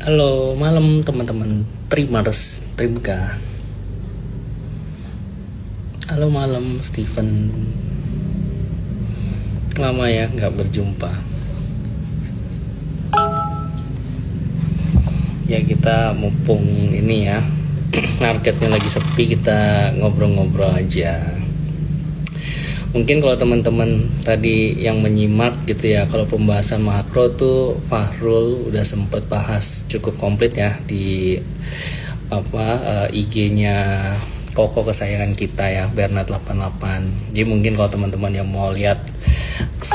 Halo malam teman-teman Trimers, Trimka. Halo malam Steven. Lama ya nggak berjumpa. Ya kita mumpung ini ya marketnya lagi sepi, kita ngobrol-ngobrol aja. Mungkin kalau teman-teman tadi yang menyimak gitu ya, kalau pembahasan makro tuh Fahrul udah sempet bahas cukup komplit ya di IG-nya Koko kesayangan kita ya, Bernard 88. Jadi mungkin kalau teman-teman yang mau lihat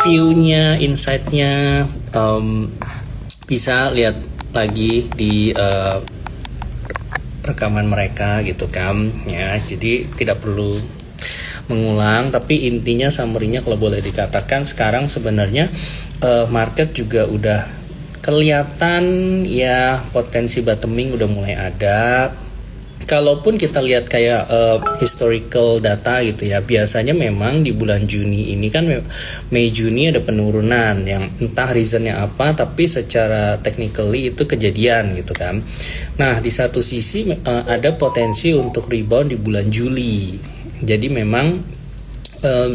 view-nya, insight-nya, bisa lihat lagi di rekaman mereka gitu kan ya. Jadi tidak perlu mengulang, tapi intinya summary-nya kalau boleh dikatakan sekarang sebenarnya market juga udah kelihatan ya, potensi bottoming udah mulai ada. Kalaupun kita lihat kayak historical data gitu ya, biasanya memang di bulan Juni ini kan Mei Juni ada penurunan yang entah reasonnya apa, tapi secara technically itu kejadian gitu kan. Nah di satu sisi ada potensi untuk rebound di bulan Juli. Jadi memang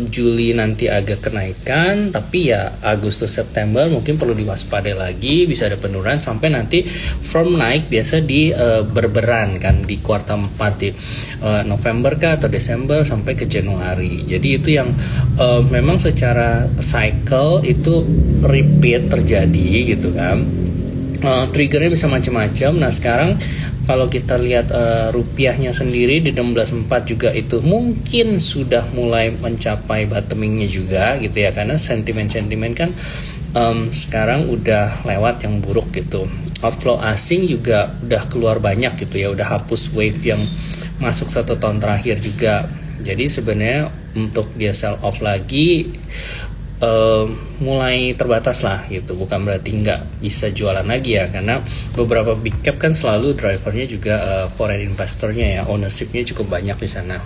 Juli nanti agak kenaikan, tapi ya Agustus September mungkin perlu diwaspadai lagi, bisa ada penurunan sampai nanti from naik biasa di berberan kan di kuartal 4 di November kah atau Desember sampai ke Januari. Jadi itu yang memang secara cycle itu repeat terjadi gitu kan. Triggernya bisa macam-macam. Nah sekarang kalau kita lihat rupiahnya sendiri di 16.4 juga itu mungkin sudah mulai mencapai bottomingnya juga gitu ya, karena sentimen-sentimen kan sekarang udah lewat yang buruk gitu. Outflow asing juga udah keluar banyak gitu ya, udah hapus wave yang masuk 1 tahun terakhir juga. Jadi sebenarnya untuk dia sell off lagi mulai terbatas lah gitu, bukan berarti nggak bisa jualan lagi ya, karena beberapa big cap kan selalu drivernya juga foreign investornya ya, ownershipnya cukup banyak di sana.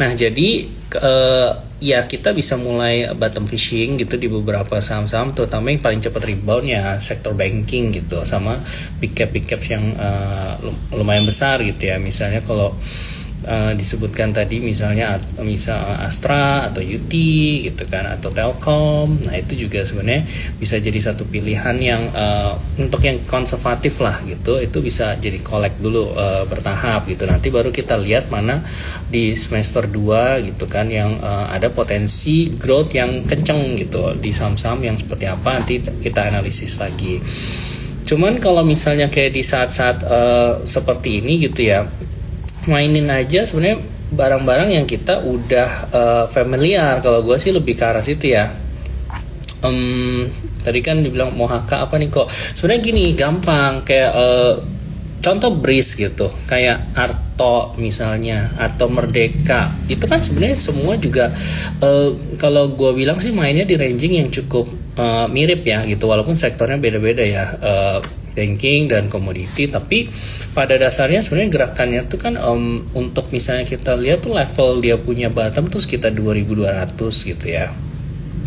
Nah jadi ya kita bisa mulai bottom fishing gitu di beberapa saham-saham, terutama yang paling cepat rebound ya sektor banking gitu, sama big cap yang lumayan besar gitu ya. Misalnya kalau disebutkan tadi misal Astra atau UT gitu kan, atau Telkom. Nah itu juga sebenarnya bisa jadi satu pilihan yang untuk yang konservatif lah gitu, itu bisa jadi collect dulu bertahap gitu. Nanti baru kita lihat mana di semester 2 gitu kan yang ada potensi growth yang kenceng gitu di saham-saham yang seperti apa, nanti kita analisis lagi. Cuman kalau misalnya kayak di saat-saat seperti ini gitu ya, mainin aja sebenarnya barang-barang yang kita udah familiar. Kalau gue sih lebih ke arah situ ya. Tadi kan dibilang mau HK apa nih kok. Sebenarnya gini, gampang kayak contoh Breeze gitu, kayak Arto misalnya atau Merdeka. Itu kan sebenarnya semua juga kalau gue bilang sih mainnya di ranging yang cukup mirip ya gitu, walaupun sektornya beda-beda ya. Banking dan komoditi, tapi pada dasarnya sebenarnya gerakannya tuh kan untuk misalnya kita lihat tuh level dia punya bottom tuh sekitar 2.200 gitu ya.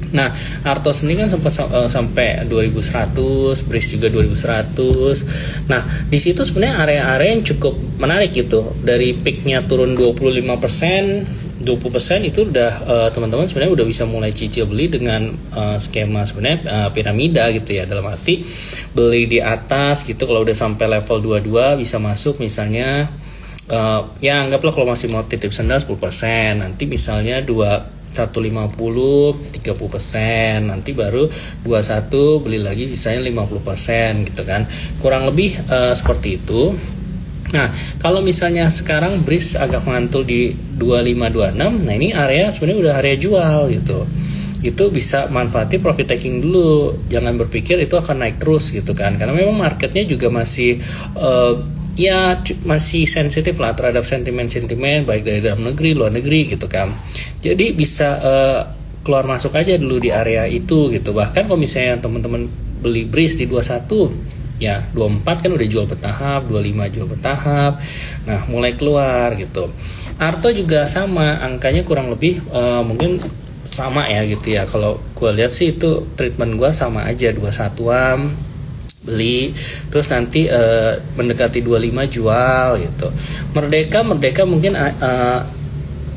Nah, Arto sendiri kan sempat sampai 2.100, Breeze juga 2.100. Nah, di situ sebenarnya area-area yang cukup menarik gitu. Dari peaknya turun 25%, 20% itu udah teman-teman sebenarnya udah bisa mulai cicil beli dengan skema sebenarnya piramida gitu ya, dalam arti beli di atas gitu. Kalau udah sampai level 22 bisa masuk misalnya ya anggaplah kalau masih mau titip sendal 10%, nanti misalnya 150 30%, nanti baru 21 beli lagi sisanya 50% gitu kan, kurang lebih seperti itu. Nah kalau misalnya sekarang Breeze agak mantul di 2526, nah ini area sebenarnya udah area jual gitu. Itu bisa manfaati profit taking dulu, jangan berpikir itu akan naik terus gitu kan, karena memang marketnya juga masih ya masih sensitif lah terhadap sentimen-sentimen baik dari dalam negeri, luar negeri gitu kan. Jadi bisa keluar masuk aja dulu di area itu gitu. Bahkan kalau misalnya teman-teman beli Breeze di 21 ya, 24 kan udah jual bertahap, 25 jual bertahap. Nah mulai keluar gitu. Arto juga sama, angkanya kurang lebih mungkin sama ya gitu ya. Kalau gue lihat sih itu treatment gue sama aja, 21-an beli, terus nanti mendekati 25 jual gitu. Merdeka mungkin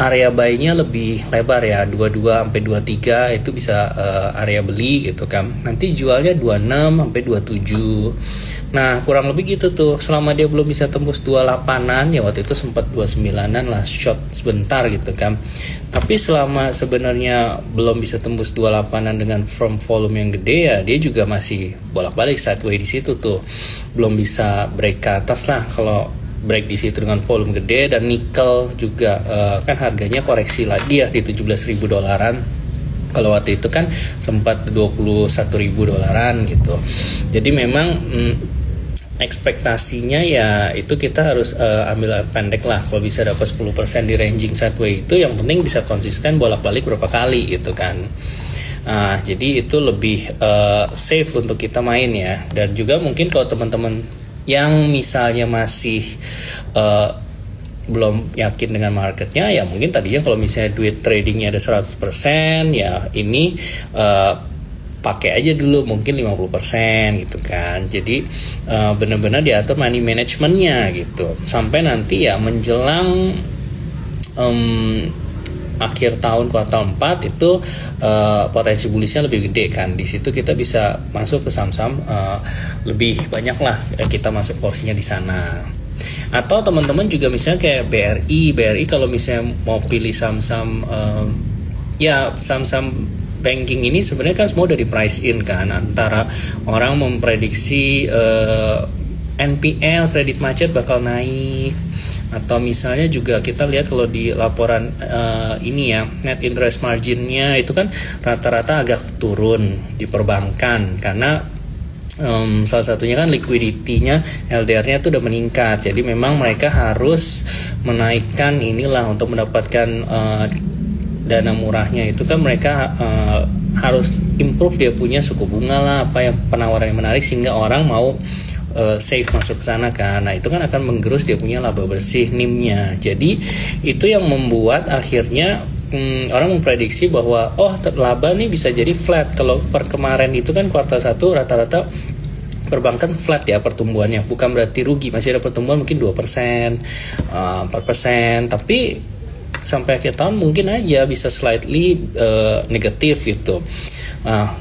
area buy-nya lebih lebar ya, 22 sampai 23 itu bisa area beli gitu kan. Nanti jualnya 26 sampai 27. Nah, kurang lebih gitu tuh. Selama dia belum bisa tembus 28-an ya, waktu itu sempat 29-an lah, short sebentar gitu kan. Tapi selama sebenarnya belum bisa tembus 28-an dengan firm volume yang gede ya, dia juga masih bolak-balik sideways di situ tuh. Belum bisa break ke atas lah kalau break di situ dengan volume gede. Dan nikel juga kan harganya koreksi lagi ya di 17.000 dolaran. Kalau waktu itu kan sempat 21.000 dolaran gitu. Jadi memang ekspektasinya ya itu kita harus ambil pendek lah. Kalau bisa dapat 10% di ranging sideways itu, yang penting bisa konsisten bolak-balik berapa kali gitu kan. Jadi itu lebih safe untuk kita main ya. Dan juga mungkin kalau teman-teman yang misalnya masih belum yakin dengan marketnya, ya mungkin tadinya kalau misalnya duit tradingnya ada 100%, ya ini pakai aja dulu mungkin 50% gitu kan. Jadi benar-benar diatur money managementnya gitu, sampai nanti ya menjelang akhir tahun kuartal 4 itu potensi bullishnya lebih gede kan. Di situ kita bisa masuk ke saham-saham lebih banyak lah, kita masuk porsinya di sana. Atau teman-teman juga misalnya kayak BRI kalau misalnya mau pilih saham-saham ya saham-saham banking ini sebenarnya kan semua udah di price in kan. Antara orang memprediksi NPL kredit macet bakal naik, atau misalnya juga kita lihat kalau di laporan ini ya, net interest marginnya itu kan rata-rata agak turun di perbankan karena salah satunya kan liquidity-nya, LDR-nya itu udah meningkat. Jadi memang mereka harus menaikkan inilah untuk mendapatkan dana murahnya. Itu kan mereka harus improve dia punya suku bunga lah, apa yang penawaran yang menarik sehingga orang mau safe masuk ke sana kan. Nah, itu kan akan menggerus dia punya laba bersih NIM-nya. Jadi itu yang membuat akhirnya orang memprediksi bahwa laba nih bisa jadi flat. Kalau per kemarin itu kan kuartal 1 rata-rata perbankan flat ya pertumbuhannya, bukan berarti rugi, masih ada pertumbuhan mungkin 2%, 4%, tapi sampai akhir tahun mungkin aja bisa slightly negatif gitu.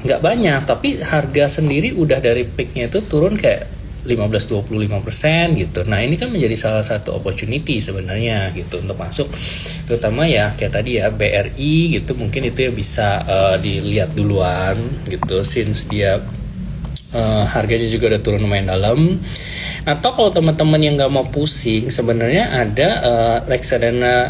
Nggak banyak, tapi harga sendiri udah dari peaknya itu turun kayak 15-25% gitu. Nah, ini kan menjadi salah satu opportunity sebenarnya gitu untuk masuk, terutama ya kayak tadi ya BRI gitu, mungkin itu yang bisa dilihat duluan gitu, since dia harganya juga udah turun lumayan dalam. Atau kalau teman-teman yang nggak mau pusing, sebenarnya ada reksadana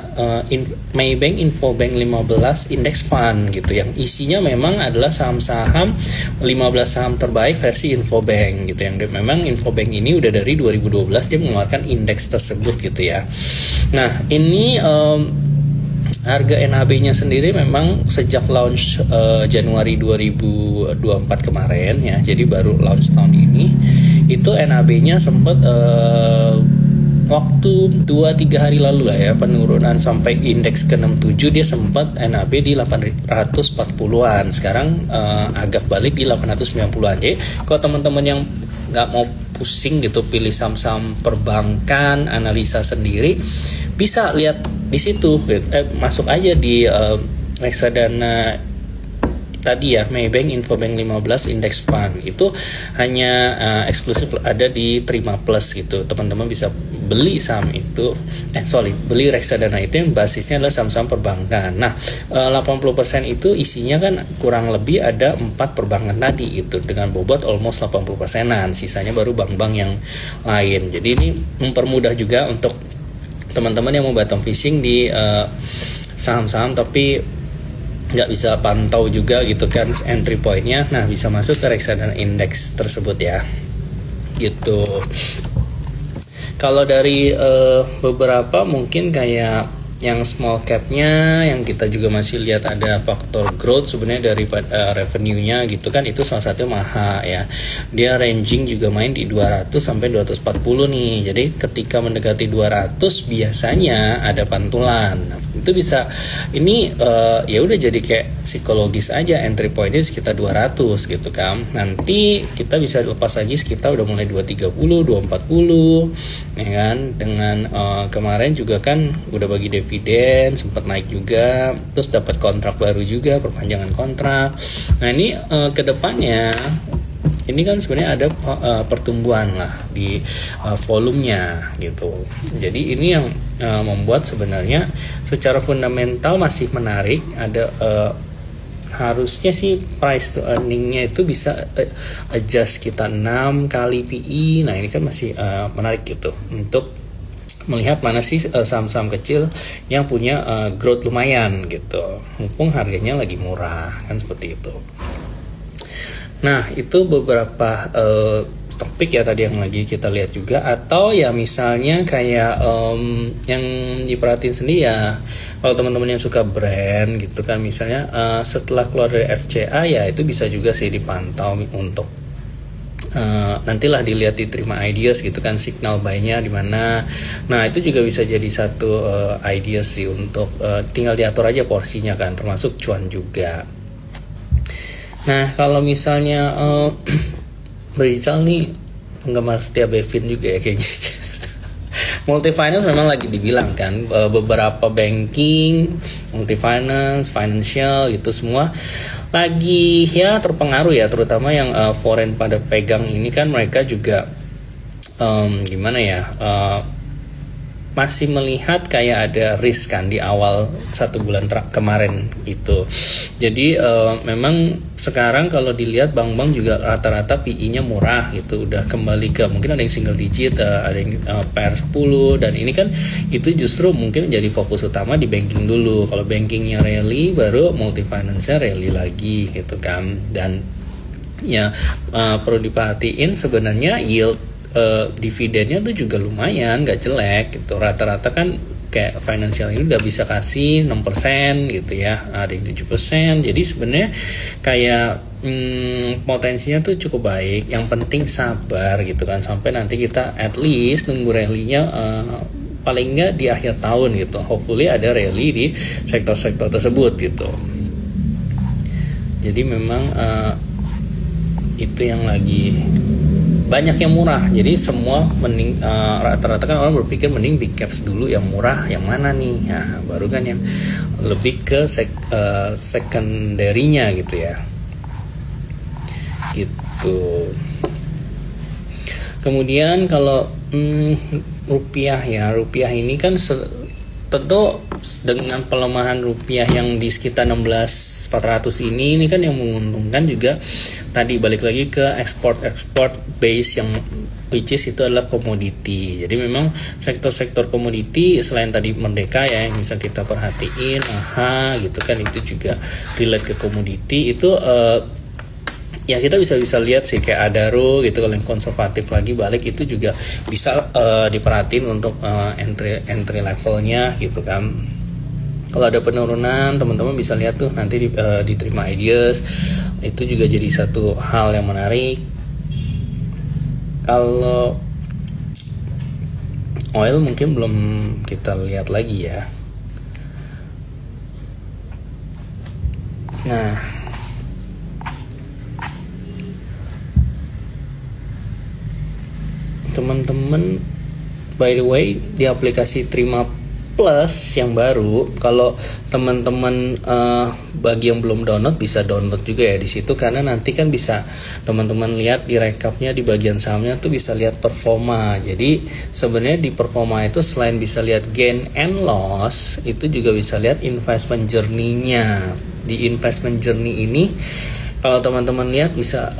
Maybank Infobank 15 Index Fund gitu, yang isinya memang adalah saham-saham 15 saham terbaik versi Infobank gitu. Yang memang Infobank ini udah dari 2012 dia mengeluarkan indeks tersebut gitu ya. Nah, ini harga NAB-nya sendiri memang sejak launch Januari 2024 kemarin ya, jadi baru launch tahun ini, itu NAB-nya sempat waktu 2-3 hari lalu lah ya penurunan sampai indeks ke 67, dia sempat NAB di 840-an, sekarang agak balik di 890-an. Jadi kalau teman-teman yang nggak mau pusing gitu pilih saham-saham perbankan, analisa sendiri, bisa lihat di situ, masuk aja di reksadana tadi ya, Maybank Infobank 15 Index Fund. Itu hanya eksklusif ada di Prima Plus gitu. Teman-teman bisa beli saham itu, beli reksadana itu yang basisnya adalah saham-saham perbankan. Nah, 80% itu isinya kan kurang lebih ada 4 perbankan tadi itu, dengan bobot almost 80%-an. Sisanya baru bank-bank yang lain. Jadi ini mempermudah juga untuk teman-teman yang mau bottom fishing di saham-saham tapi nggak bisa pantau juga gitu kan entry pointnya. Nah, bisa masuk ke reksadana indeks tersebut ya gitu. Kalau dari beberapa mungkin kayak yang small cap-nya, yang kita juga masih lihat ada faktor growth sebenarnya dari revenue-nya gitu kan, itu salah satu Maha ya. Dia ranging juga main di 200 sampai 240 nih. Jadi ketika mendekati 200 biasanya ada pantulan. Nah, itu itu bisa ini ya udah jadi kayak psikologis aja, entry pointnya sekitar 200 gitu kan. Nanti kita bisa lepas lagi sekitar udah mulai 230, 240 ya kan. Dengan kemarin juga kan udah bagi dividen, sempat naik juga, terus dapat kontrak baru juga, perpanjangan kontrak. Nah ini kedepannya ini kan sebenarnya ada pertumbuhan lah di volumenya gitu. Jadi ini yang membuat sebenarnya secara fundamental masih menarik. Ada harusnya sih price to earningnya itu bisa adjust kita 6 kali PE. Nah ini kan masih menarik gitu untuk melihat mana sih saham-saham kecil yang punya growth lumayan gitu, mumpung harganya lagi murah kan, seperti itu. Nah itu beberapa topik ya tadi yang lagi kita lihat juga. Atau ya misalnya kayak yang diperhatiin sendiri ya, kalau teman-teman yang suka brand gitu kan, misalnya setelah keluar dari FCA ya itu bisa juga sih dipantau untuk nantilah dilihat, diterima ideas gitu kan, signal buy-nya di mana. Nah itu juga bisa jadi satu ideas sih untuk tinggal diatur aja porsinya kan, termasuk cuan juga. Nah kalau misalnya Berizal nih penggemar setia Bevin juga ya kayaknya. Multifinance memang lagi dibilang kan, beberapa banking, multifinance, financial gitu semua lagi ya terpengaruh ya, terutama yang foreign pada pegang ini kan, mereka juga gimana ya, masih melihat kayak ada risk kan di awal 1 bulan kemarin gitu. Jadi memang sekarang kalau dilihat bank-bank juga rata-rata PI-nya murah gitu, udah kembali ke mungkin ada yang single digit, ada yang PR 10, dan ini kan itu justru mungkin menjadi fokus utama di banking dulu. Kalau bankingnya rally, baru multifinance-nya rally lagi gitu kan. Dan ya perlu diperhatiin sebenarnya yield dividennya tuh juga lumayan, gak jelek gitu. Rata-rata kan kayak financial ini udah bisa kasih 6% gitu ya, ada yang 7%. Jadi sebenarnya kayak potensinya tuh cukup baik. Yang penting sabar gitu kan, sampai nanti kita at least nunggu rally-nya paling nggak di akhir tahun gitu. Hopefully ada rally di sektor-sektor tersebut gitu. Jadi memang itu yang lagi banyak yang murah, jadi semua mending rata-rata kan orang berpikir mending big caps dulu, yang murah yang mana nih, nah, baru kan yang lebih ke secondary-nya gitu ya, gitu. Kemudian kalau rupiah ya, rupiah ini kan tentu dengan pelemahan rupiah yang di sekitar 16.400 ini kan yang menguntungkan juga tadi balik lagi ke ekspor base yang which is itu adalah komoditi. Jadi memang sektor-sektor komoditi selain tadi Merdeka ya yang bisa kita perhatiin, gitu kan, itu juga relate ke komoditi itu. Ya kita bisa lihat sih kayak Adaro gitu, kalau yang konservatif lagi balik itu juga bisa diperhatiin untuk entry levelnya gitu kan. Kalau ada penurunan teman-teman bisa lihat tuh nanti diterima ideas, itu juga jadi satu hal yang menarik. Kalau oil mungkin belum kita lihat lagi ya. Nah teman-teman, by the way, di aplikasi Terima Plus yang baru, kalau teman-teman bagi yang belum download bisa download juga ya di situ, karena nanti kan bisa teman-teman lihat di recapnya di bagian sahamnya tuh bisa lihat performa. Jadi sebenarnya di performa itu selain bisa lihat gain and loss, itu juga bisa lihat investment journey-nya. Di investment journey ini kalau teman-teman lihat bisa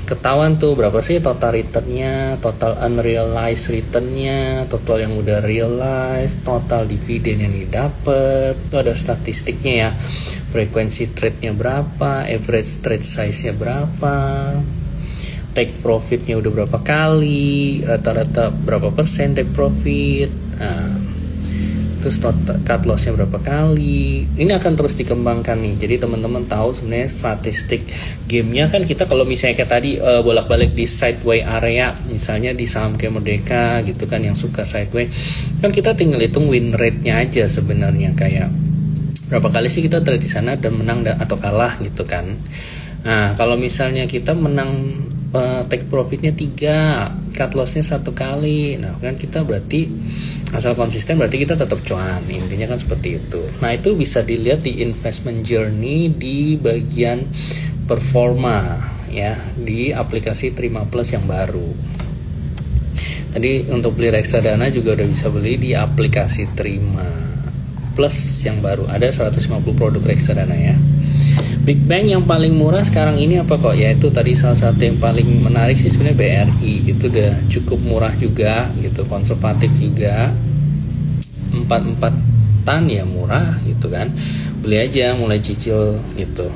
ketahuan tuh berapa sih total returnnya, total unrealized returnnya, total yang udah realized, total dividen yang didapat. Itu ada statistiknya ya, frekuensi trade-nya berapa, average trade size-nya berapa, take profit-nya udah berapa kali, rata-rata berapa persen take profit. Nah, terus cut lossnya berapa kali. Ini akan terus dikembangkan nih, jadi teman-teman tahu sebenarnya statistik gamenya kan. Kita kalau misalnya kayak tadi bolak-balik di sideway area, misalnya di saham kayak Merdeka gitu kan yang suka sideway, kan kita tinggal hitung win rate-nya aja sebenarnya, kayak berapa kali sih kita trade di sana dan menang atau kalah gitu kan. Nah kalau misalnya kita menang take profitnya 3, cut lossnya 1 kali, nah kan kita berarti asal konsisten berarti kita tetap cuan, intinya kan seperti itu. Nah itu bisa dilihat di investment journey di bagian performa ya, di aplikasi Trima Plus yang baru. Tadi untuk beli reksadana juga udah bisa beli di aplikasi Trima Plus yang baru, ada 150 produk reksadana ya. Big Bang yang paling murah sekarang ini apa kok? Ya itu tadi salah satu yang paling menarik sih sebenarnya BRI, itu udah cukup murah juga gitu, konservatif juga, 4-4an ya murah gitu kan, beli aja mulai cicil gitu.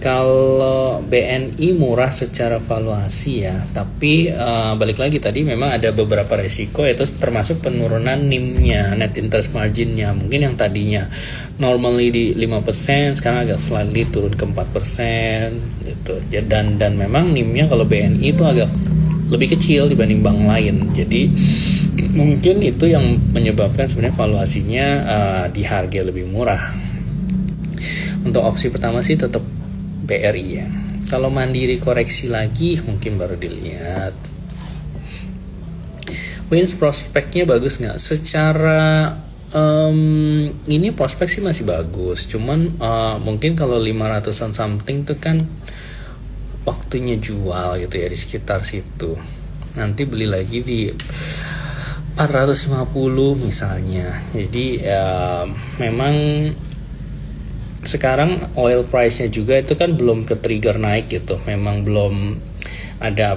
Kalau BNI murah secara valuasi ya, tapi balik lagi tadi memang ada beberapa resiko, yaitu termasuk penurunan NIM-nya, net interest margin-nya. Mungkin yang tadinya normally di 5%, sekarang agak slightly turun ke 4% gitu. Dan memang NIM-nya kalau BNI itu agak lebih kecil dibanding bank lain. Jadi mungkin itu yang menyebabkan sebenarnya valuasinya di harga lebih murah. Untuk opsi pertama sih tetap BRI ya. Kalau Mandiri koreksi lagi mungkin baru dilihat. Wins prospeknya bagus nggak? Secara ini prospek sih masih bagus. Cuman mungkin kalau 500-an something tuh kan waktunya jual gitu ya, di sekitar situ. Nanti beli lagi di 450 misalnya. Jadi memang sekarang oil price-nya juga itu kan belum ke trigger naik gitu. Memang belum ada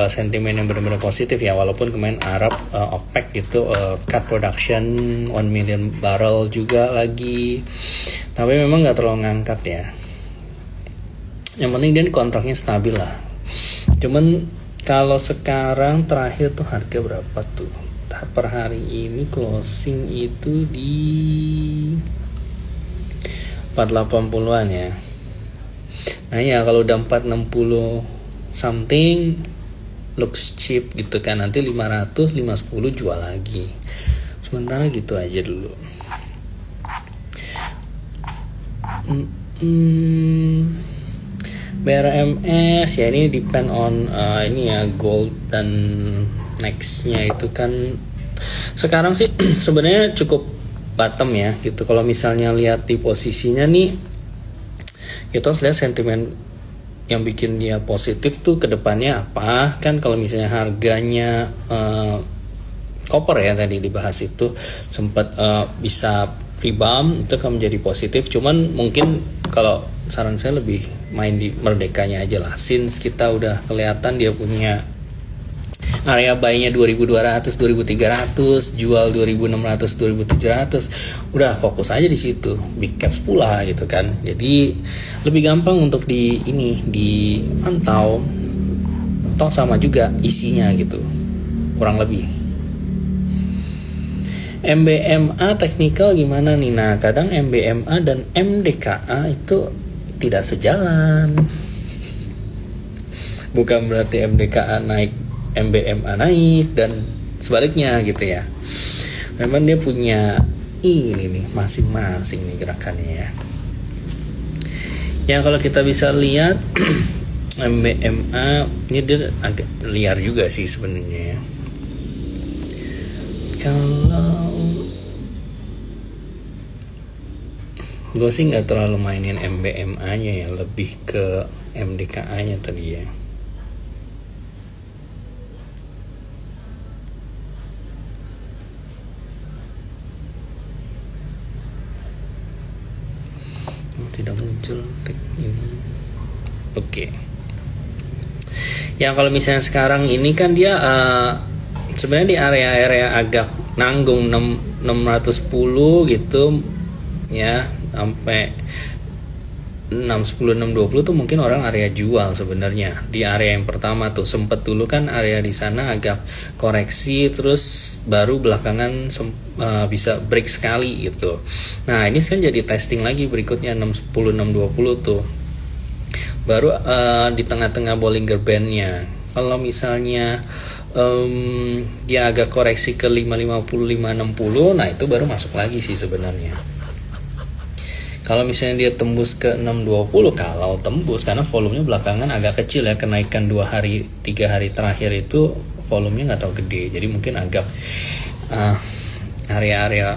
sentimen yang benar-benar positif ya, walaupun kemarin Arab OPEC gitu cut production 1 million barrel juga lagi. Tapi memang nggak terlalu ngangkat ya. Yang penting dia kontraknya stabil lah. Cuman kalau sekarang terakhir tuh harga berapa tuh? Per hari ini closing itu di 480-an ya. Nah ya kalau udah 460 something looks cheap gitu kan, nanti 500, 510 jual lagi. Sementara gitu aja dulu. BRMS ya, ini depend on ini ya, gold dan nextnya itu kan sekarang sih sebenarnya cukup bottom ya gitu. Kalau misalnya lihat di posisinya nih, kita harus lihat sentimen yang bikin dia positif tuh ke depannya apa. Kan kalau misalnya harganya copper ya tadi dibahas itu sempat bisa rebound, itu akan menjadi positif. Cuman mungkin kalau saran saya lebih main di Merdekanya aja lah, since kita udah kelihatan dia punya area buy-nya 2200, 2300, jual 2600, 2700. Udah fokus aja di situ, big caps pula gitu kan. Jadi lebih gampang untuk di pantau. Toh sama juga isinya gitu. Kurang lebih. MBMA technical gimana nih? Nah, kadang MBMA dan MDKA itu tidak sejalan. Bukan berarti MDKA naik MBMA naik dan sebaliknya gitu ya. Memang dia punya ini nih masing-masing nih gerakannya ya. Yang kalau kita bisa lihat MBMA ini dia agak liar juga sih sebenarnya ya. Kalau gue sih nggak terlalu mainin MBMA-nya ya, lebih ke MDKA-nya tadi ya. Tidak muncul ini. Oke. Yang kalau misalnya sekarang ini kan dia sebenarnya di area-area agak nanggung 610 gitu ya, sampai 610 620 tuh mungkin orang area jual sebenarnya. Di area yang pertama tuh sempet dulu kan area di sana agak koreksi, terus baru belakangan bisa break sekali gitu. Nah ini kan jadi testing lagi berikutnya 610 620 tuh baru di tengah-tengah Bollinger Band-nya. Kalau misalnya dia agak koreksi ke 550 560, nah itu baru masuk lagi sih sebenarnya. Kalau misalnya dia tembus ke 620, kalau tembus, karena volumenya belakangan agak kecil ya, kenaikan 3 hari terakhir itu volumenya nggak terlalu gede, jadi mungkin agak area-area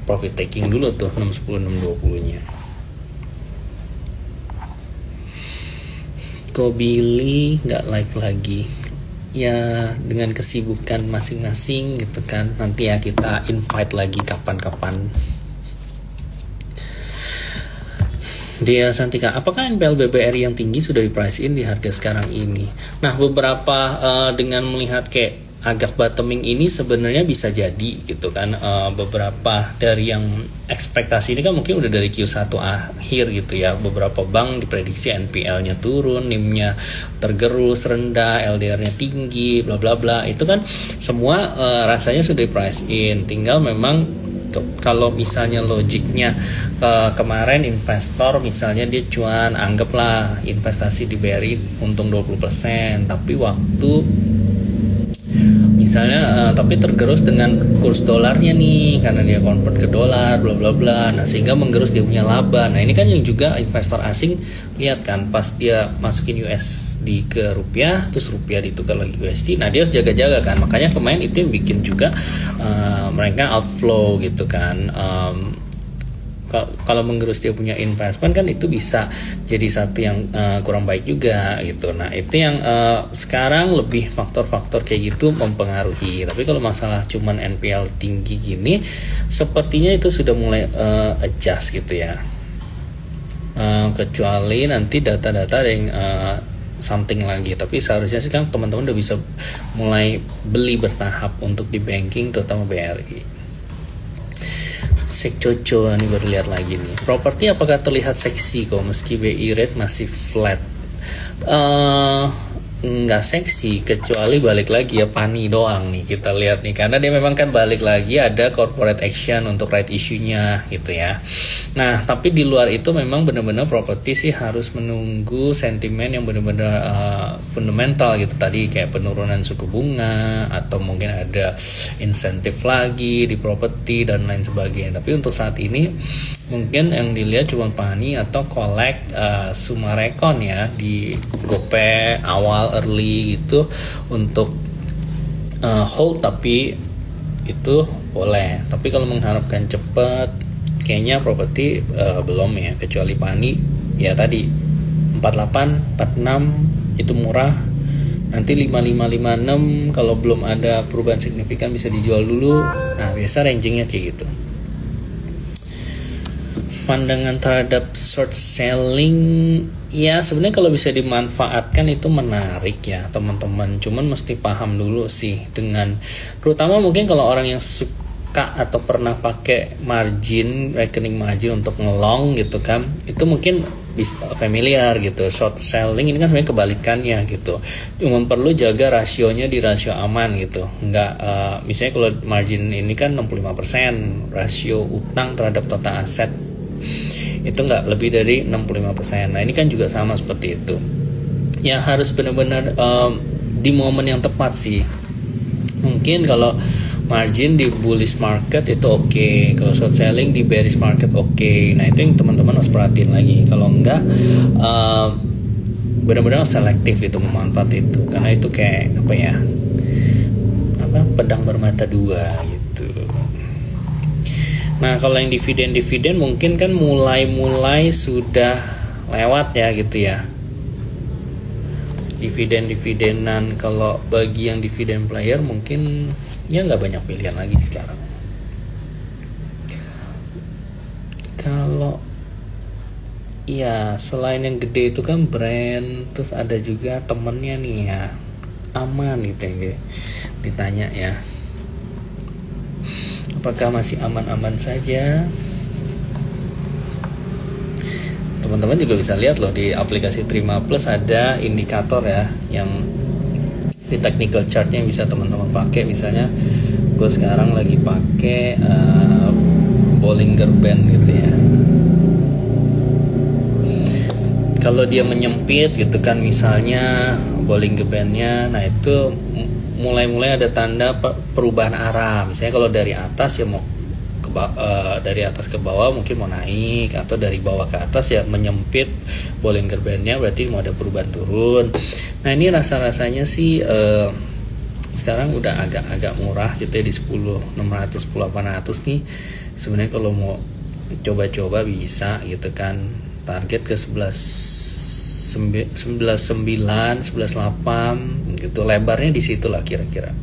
profit taking dulu tuh 610 620 nya. Kok Billy nggak live lagi? Ya dengan kesibukan masing-masing gitu kan, nanti ya kita invite lagi kapan-kapan. Dia Santika, apakah NPL BBRI yang tinggi sudah di price in di harga sekarang ini? Nah beberapa dengan melihat kayak agak bottoming ini sebenarnya bisa jadi gitu kan, beberapa dari yang ekspektasi ini kan mungkin udah dari Q1 akhir gitu ya, beberapa bank diprediksi NPL-nya turun, NIM-nya tergerus rendah, LDR-nya tinggi, bla bla bla, itu kan semua rasanya sudah di price in, tinggal memang kalau misalnya logiknya kemarin investor misalnya dia cuan anggaplah investasi di BRI untung 20%, tapi waktu misalnya tapi tergerus dengan kurs dolarnya nih karena dia convert ke dolar bla bla bla, nah sehingga menggerus dia punya laba. Nah ini kan yang juga investor asing lihat kan, pas dia masukin USD ke rupiah terus rupiah ditukar lagi USD, nah dia harus jaga-jaga kan, makanya kemarin itu yang bikin juga mereka outflow gitu kan. Kalau menggerus dia punya investment kan itu bisa jadi satu yang kurang baik juga gitu. Nah itu yang sekarang lebih faktor-faktor kayak gitu mempengaruhi. Tapi kalau masalah cuman NPL tinggi gini, sepertinya itu sudah mulai adjust gitu ya. Kecuali nanti data-data yang something lagi. Tapi seharusnya sih kan teman-teman udah bisa mulai beli bertahap untuk di banking, terutama BRI. Sekcoco ini baru lihat lagi nih. Properti apakah terlihat seksi kok meski BI rate masih flat? Nggak seksi, kecuali balik lagi ya Pani doang nih kita lihat nih, karena dia memang kan balik lagi ada corporate action untuk right issue-nya gitu ya. Nah tapi di luar itu memang benar-benar properti sih harus menunggu sentimen yang benar-benar fundamental gitu, tadi kayak penurunan suku bunga atau mungkin ada insentif lagi di properti dan lain sebagainya. Tapi untuk saat ini mungkin yang dilihat cuma Pani atau collect Sumarekon ya di Gope awal early gitu untuk hold, tapi itu boleh. Tapi kalau mengharapkan cepat kayaknya properti belum ya, kecuali Pani ya tadi 48 46 itu murah, nanti 5556 kalau belum ada perubahan signifikan bisa dijual dulu. Nah biasa rangingnya kayak gitu. Pandangan terhadap short selling ya sebenarnya kalau bisa dimanfaatkan itu menarik ya teman-teman, cuman mesti paham dulu sih dengan, terutama mungkin kalau orang yang suka atau pernah pakai margin, rekening margin untuk ngelong gitu kan, itu mungkin bisa familiar gitu. Short selling ini kan sebenarnya kebalikannya gitu, cuma perlu jaga rasionya di rasio aman gitu, nggak misalnya kalau margin ini kan 65%, rasio utang terhadap total aset itu nggak lebih dari 65%. Nah ini kan juga sama seperti itu ya, harus benar-benar di momen yang tepat sih. Mungkin kalau margin di bullish market itu oke, kalau short selling di bearish market oke. Nah itu yang teman-teman harus perhatiin lagi. Kalau enggak benar-benar selektif itu memanfaat itu, karena itu kayak apa ya, pedang bermata dua gitu. Nah kalau yang dividen mungkin kan mulai sudah lewat ya gitu ya. Dividenan kalau bagi yang dividen player mungkin ya nggak banyak pilihan lagi sekarang. Kalau ya selain yang gede itu kan brand, terus ada juga temennya nih ya, aman gitu yang ditanya ya. Apakah masih aman-aman saja? teman-teman juga bisa lihat loh di aplikasi Trima Plus ada indikator ya yang di technical chartnya bisa teman-teman pakai. Misalnya gue sekarang lagi pakai Bollinger Band gitu ya. Kalau dia menyempit gitu kan misalnya Bollinger Band-nya, nah itu mulai ada tanda perubahan arah. Misalnya kalau dari atas ya mau dari atas ke bawah mungkin mau naik, atau dari bawah ke atas ya menyempit Bollinger Band-nya, berarti mau ada perubahan turun. Nah ini rasanya sih sekarang udah agak murah gitu ya, di 10.600 10.800 nih. Sebenarnya kalau mau coba-coba bisa gitu kan, target ke 11.9 11.8 gitu, lebarnya di situ lah kira-kira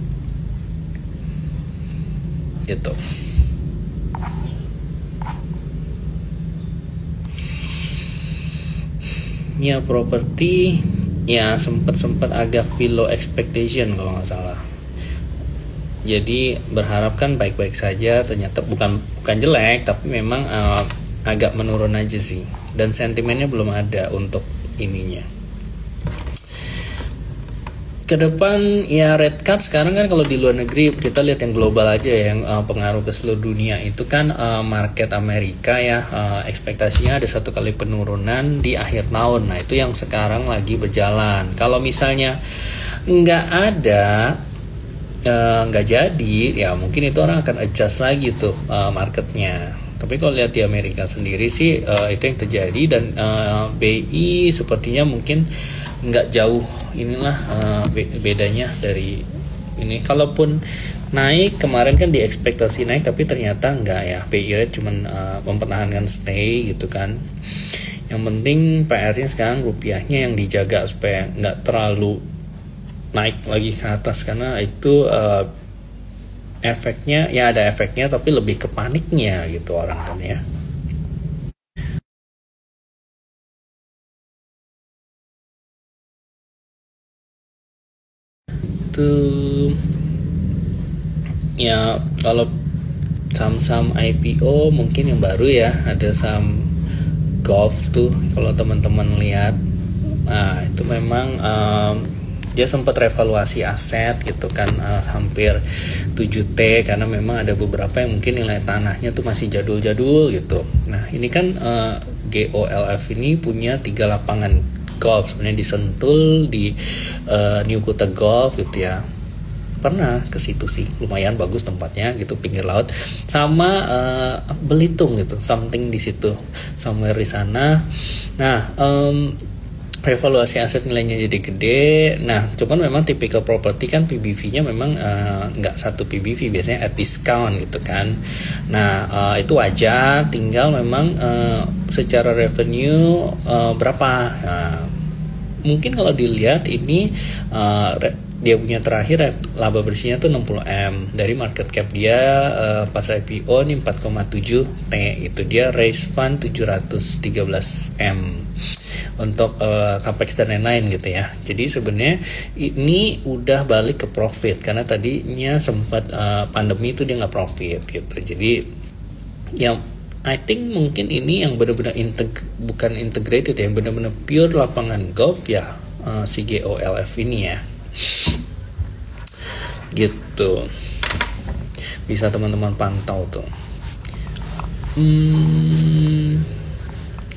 gitu. Ya properti ya sempat agak below expectation kalau nggak salah. Jadi berharap kan baik-baik saja, ternyata bukan jelek, tapi memang agak menurun aja sih. Dan sentimennya belum ada untuk ininya. Kedepan ya rate cut sekarang kan kalau di luar negeri kita lihat yang global aja ya, yang pengaruh ke seluruh dunia itu kan market Amerika ya, ekspektasinya ada 1 kali penurunan di akhir tahun. Nah itu yang sekarang lagi berjalan. Kalau misalnya nggak ada, nggak jadi ya mungkin itu orang akan adjust lagi tuh marketnya. Tapi kalau lihat di Amerika sendiri sih itu yang terjadi, dan BI sepertinya mungkin nggak jauh inilah bedanya dari ini. Kalaupun naik kemarin kan diekspektasi naik, tapi ternyata enggak ya, BI rate cuman mempertahankan stay gitu kan. Yang penting PR-nya sekarang rupiahnya yang dijaga supaya nggak terlalu naik lagi ke atas, karena itu efeknya ya ada efeknya, tapi lebih ke paniknya gitu orang kan ya. Ya kalau saham-saham IPO mungkin yang baru ya, ada saham Golf tuh kalau teman-teman lihat. Nah itu memang dia sempat revaluasi aset gitu kan, hampir 7T, karena memang ada beberapa yang mungkin nilai tanahnya tuh masih jadul-jadul gitu. Nah ini kan GOLF ini punya 3 lapangan golf sebenarnya di Sentul, di New Kuta Golf gitu ya. Pernah ke situ sih, lumayan bagus tempatnya gitu, pinggir laut. Sama Belitung gitu, something di situ, somewhere di sana. Nah revaluasi aset nilainya jadi gede. Nah cuman memang typical property kan PBV-nya memang nggak satu PBV, biasanya at discount gitu kan. Nah itu wajar, tinggal memang secara revenue berapa. Nah, mungkin kalau dilihat ini dia punya terakhir laba bersihnya tuh 60M, dari market cap dia pas IPO ini 4,7T itu, dia raise fund 713M untuk capex dan lain-lain gitu ya. Jadi sebenarnya ini udah balik ke profit, karena tadinya sempat pandemi itu dia nggak profit gitu. Jadi yang I think mungkin ini yang benar-benar bukan integrated ya, yang benar-benar pure lapangan golf ya, si GOLF ini ya gitu. Bisa teman-teman pantau tuh.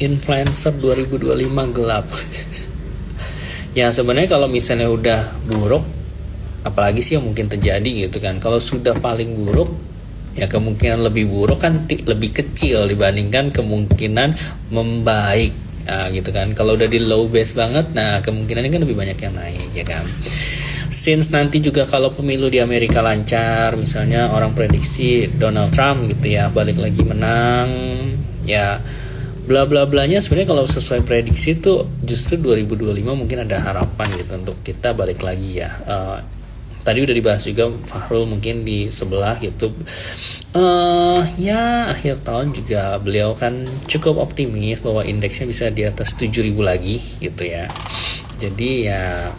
Influencer 2025 gelap. Ya sebenarnya kalau misalnya udah buruk, apalagi sih yang mungkin terjadi gitu kan. Kalau sudah paling buruk, ya kemungkinan lebih buruk kan lebih kecil dibandingkan kemungkinan membaik. Nah gitu kan. Kalau udah di low base banget, nah kemungkinannya kan lebih banyak yang naik ya kan. Since nanti juga kalau pemilu di Amerika lancar, misalnya orang prediksi Donald Trump gitu ya balik lagi menang, ya bla bla blanya sebenarnya kalau sesuai prediksi tuh justru 2025 mungkin ada harapan gitu untuk kita balik lagi ya. Tadi udah dibahas juga Fahrul mungkin di sebelah gitu. Ya akhir tahun juga beliau kan cukup optimis bahwa indeksnya bisa di atas 7.000 lagi gitu ya. Jadi ya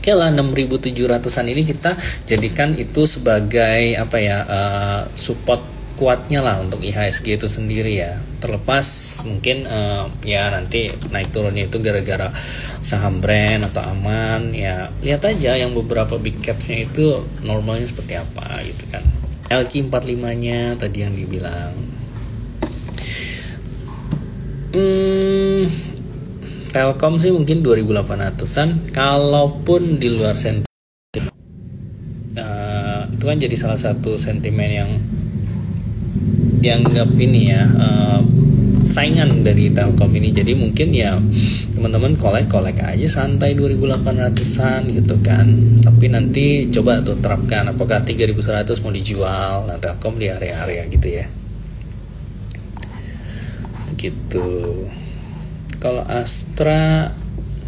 oke lah, 6.700an ini kita jadikan itu sebagai apa ya, support kuatnya lah untuk IHSG itu sendiri ya. Terlepas mungkin ya nanti naik turunnya itu gara-gara saham brand atau aman, ya lihat aja yang beberapa big capsnya itu normalnya seperti apa gitu kan. LQ 45 nya tadi yang dibilang Telkom sih mungkin 2800-an, kalaupun di luar sentimen itu kan jadi salah satu sentimen yang dianggap ini ya saingan dari Telkom ini. Jadi mungkin ya teman-teman kolek aja santai 2800-an gitu kan. Tapi nanti coba tuh terapkan apakah 3100 mau dijual, nah Telkom di area-area gitu ya. Gitu. Kalau Astra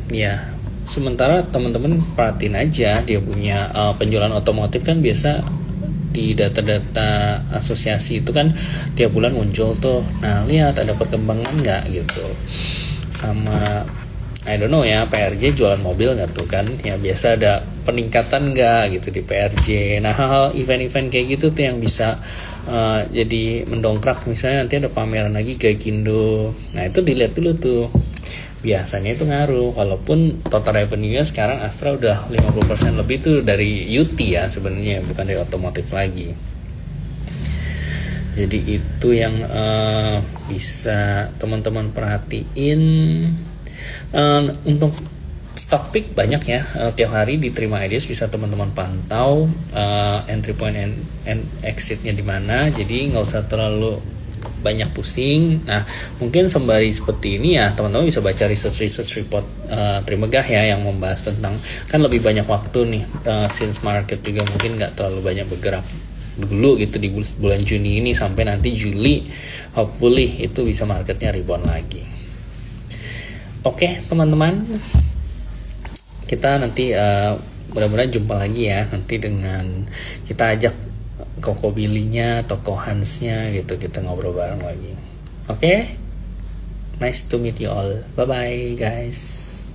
ya sementara teman-teman perhatiin aja dia punya penjualan otomotif kan biasa di data-data asosiasi itu kan tiap bulan muncul tuh. Nah lihat ada perkembangan nggak gitu. Sama I don't know ya, PRJ jualan mobil nggak tuh kan, ya biasa ada peningkatan nggak gitu di PRJ. Nah hal event-event kayak gitu tuh yang bisa jadi mendongkrak. Misalnya nanti ada pameran lagi Gaikindo, nah itu dilihat dulu tuh, biasanya itu ngaruh. Walaupun total revenue-nya sekarang Astra udah 50% lebih tuh dari UT ya sebenarnya, bukan dari otomotif lagi. Jadi itu yang bisa teman-teman perhatiin. Untuk stock pick banyak ya, tiap hari diterima ideas bisa teman-teman pantau entry point and exitnya di mana. Jadi nggak usah terlalu banyak pusing. Nah mungkin sembari seperti ini ya teman-teman bisa baca research report Trimegah ya yang membahas tentang, kan lebih banyak waktu nih since market juga mungkin nggak terlalu banyak bergerak dulu gitu di bulan Juni ini sampai nanti Juli, hopefully itu bisa marketnya rebound lagi. Oke teman-teman, kita nanti mudah-mudahan jumpa lagi ya nanti dengan kita ajak Koko Billy-nya, Toko Hans-nya gitu, kita ngobrol bareng lagi. Oke? Nice to meet you all. Bye bye guys.